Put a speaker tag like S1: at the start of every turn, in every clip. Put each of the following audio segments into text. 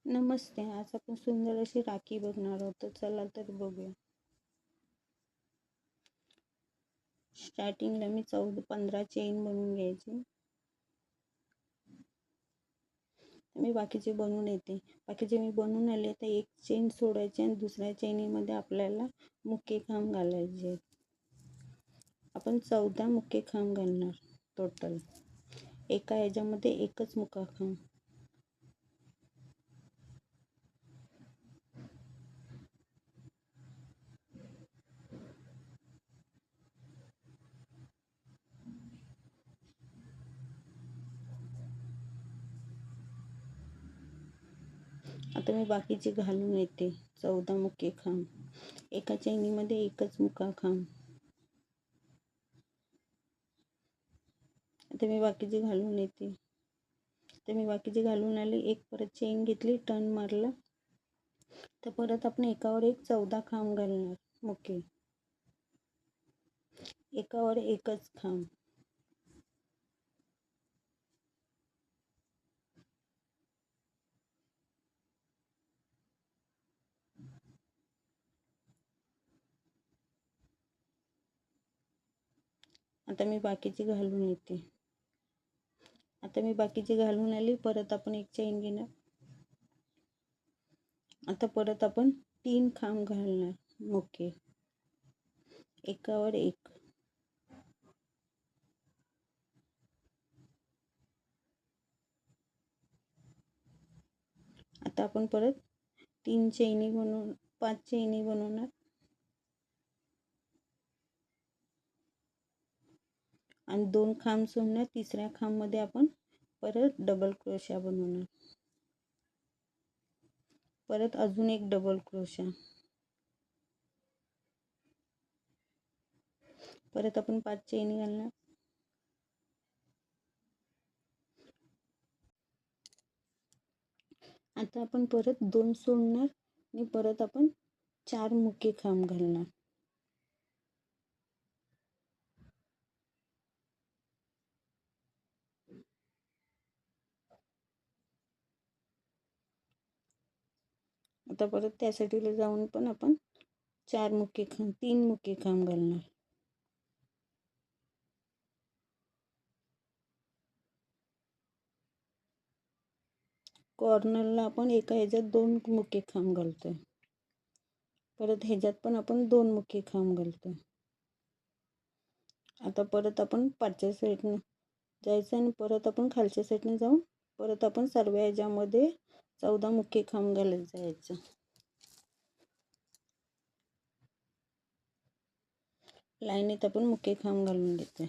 S1: नमस्ते. आज आपण सुंदर अशी राखी बघणार आहोत. तर चला तर बघूया. स्टार्टिंगला मी 15 चेन बनवून घ्यायची. मी बाकीचे बनवून येते. बाकीचे मी बनवून आले तर एक चेन सोडायची आणि दुसऱ्या चेनीमध्ये आपल्याला मुके खांब घालायचे. आपण 14 मुके खांब घालणार टोटल. एका ह्याच्यामध्ये एकच मुका खांब. आता मी बाकीचे घालून येते. 14 मुके खांब. एका चैनीमध्ये एकच मुका खांब. आता मी बाकीचे घालून येते. तर मी बाकीचे घालून आले. एक परत चेन घेतली, टर्न मारला. तर परत आपण एकावर एक 14 खांब घालणार मुके. एकावर एकच खांब. आता मी बाकीचे घालून येते. आता मी बाकीचे घालून आली. परत आपण एक चेन घेणार. आता परत आपण 3 खांब घालणार मुके. एकावर एक. आता आपण परत 5 चैनी बनवणार. आणि 2 खांब सोडणार. तिसऱ्या खांबमध्ये आपण परत डबल क्रोशा बनवणार. परत अजून एक डबल क्रोशा. परत आपण 5 चैनी घालणार. आता आपण परत 2 सोडणार आणि परत आपण 4 मुके खांब घालणार. आता परत त्यासाठीला जाऊन पण आपण 3 मुके खांब घालणार. कॉर्नरला आपण एका ह्याच्यात 2 मुके खांब घालतोय. परत ह्याच्यात पण आपण 2 मुके खांब घालतोय. आता परत आपण पाठच्या साईडने जायचं आणि परत आपण खालच्या साईडने जाऊन परत आपण सर्व ह्याच्यामध्ये 14 मुके खांब घालत जायचं. लाईनीत आपण मुके खांब घालून घेतोय.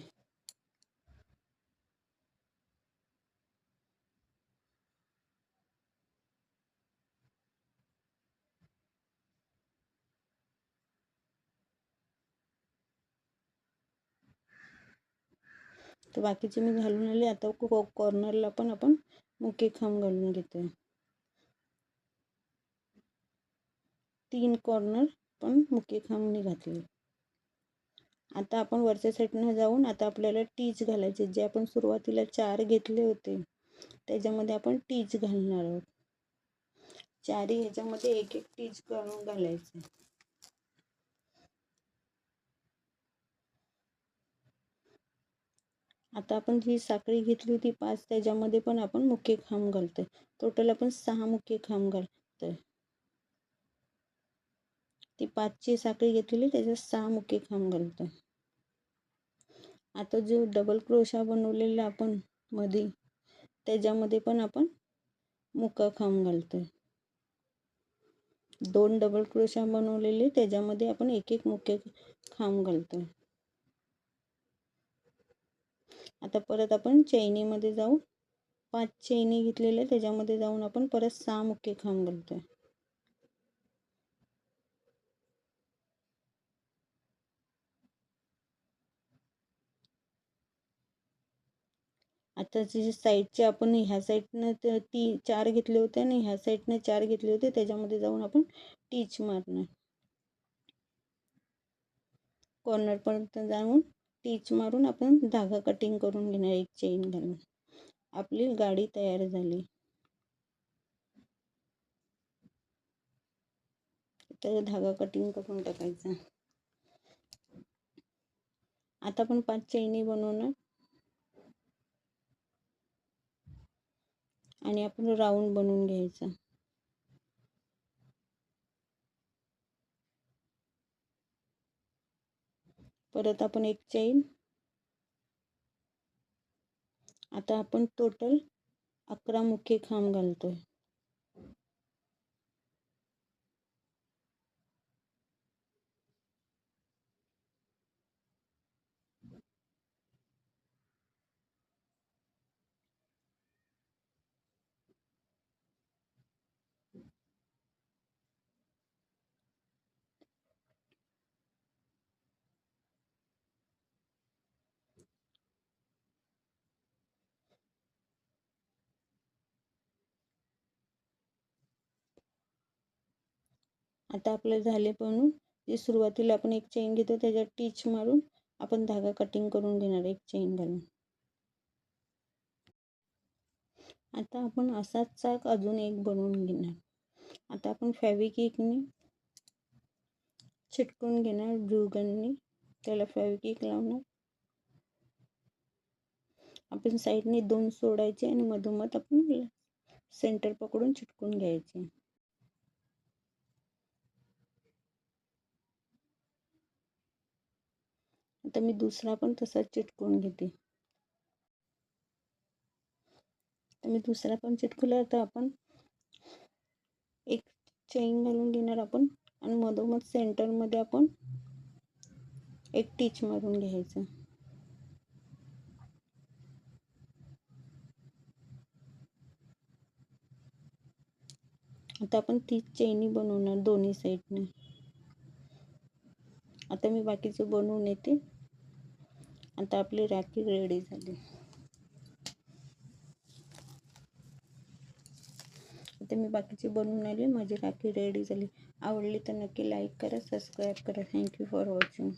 S1: तर बाकीचे मी घालून आले. आता कॉर्नरला पण आपण मुके खांब घालून घेतोय. 3 कॉर्नर पण मुके खांबने घातले. आता आपण वरच्या साईडनं जाऊन आता आपल्याला टीच घालायचे. जे आपण सुरुवातीला 4 घेतले होते त्याच्यामध्ये आपण टीच घालणार आहोत. 4 ह्याच्यामध्ये एक एक टीच करून घालायचे. आता आपण जी साखळी घेतली होती 5 त्याच्यामध्ये पण आपण मुके खांब घालतोय. टोटल आपण 6 मुके खांब घालतोय. ती 5ची साखळी घेतलेली त्याच्यात 6 मुके खांब घालतोय. आता जो डबल क्रोशा बनवलेला आपण मध्ये त्याच्यामध्ये पण आपण मुका खांब घालतोय. 2 डबल क्रोशा बनवलेले त्याच्यामध्ये आपण एक एक मुके खांब घालतोय. आता परत आपण चैनीमध्ये जाऊन 5 चैनी घेतलेले त्याच्यामध्ये जाऊन आपण परत 6 मुके खांब घालतोय. आता जे साईडचे आपण ह्या साईडनं ती 4 घेतले होते आणि ह्या साईडनं 4 घेतले होते त्याच्यामध्ये जाऊन आपण टीच मारणार. कॉर्नरपर्यंत जाऊन टीच मारून आपण धागा कटिंग करून घेणार. एक चेन घालून आपली गाडी तयार झाली. त्याचा धागा कटिंग करून टाकायचा. आता आपण 5 चैनी बनवणार आणि आपण राऊंड बनवून घ्यायचा. परत आपण एक चैन. आता आपण टोटल 11 मुख्य खांब घालतोय. आता आपले झाले बनवून. जे सुरुवातीला आपण एक चेन घेतो त्याच्यात टिच मारून आपण धागा कटिंग करून घेणार एक चेन घालून. आता आपण असाच चाक अजून एक बनवून घेणार. आता आपण फॅब्रिकने चिटकून घेणार ग्लू गनने. त्याला फॅब्रिक लावणार. आपण साईडने 2 सोडायचे आणि मधोमध आपण सेंटर पकडून चिटकून घ्यायचे. आता मी दुसरा पण तसाच चिटकून घेते. तर मी दुसरा पण चिटकवला. आता आपण एक चेन घालून घेणार आपण आणि मधोमध सेंटरमध्ये आपण एक टिच मारून घ्यायचं. आता आपण 30 चैनी बनवणार दोन्ही साईडने. आता मी बाकीचे बनवून येते. आता आपली राखी रेडी झाली. आता मी बाकीचे बनवून आले. माझी राखी रेडी झाली. आवडली तर नक्की लाईक करा, सबस्क्राईब करा. Thank you for watching.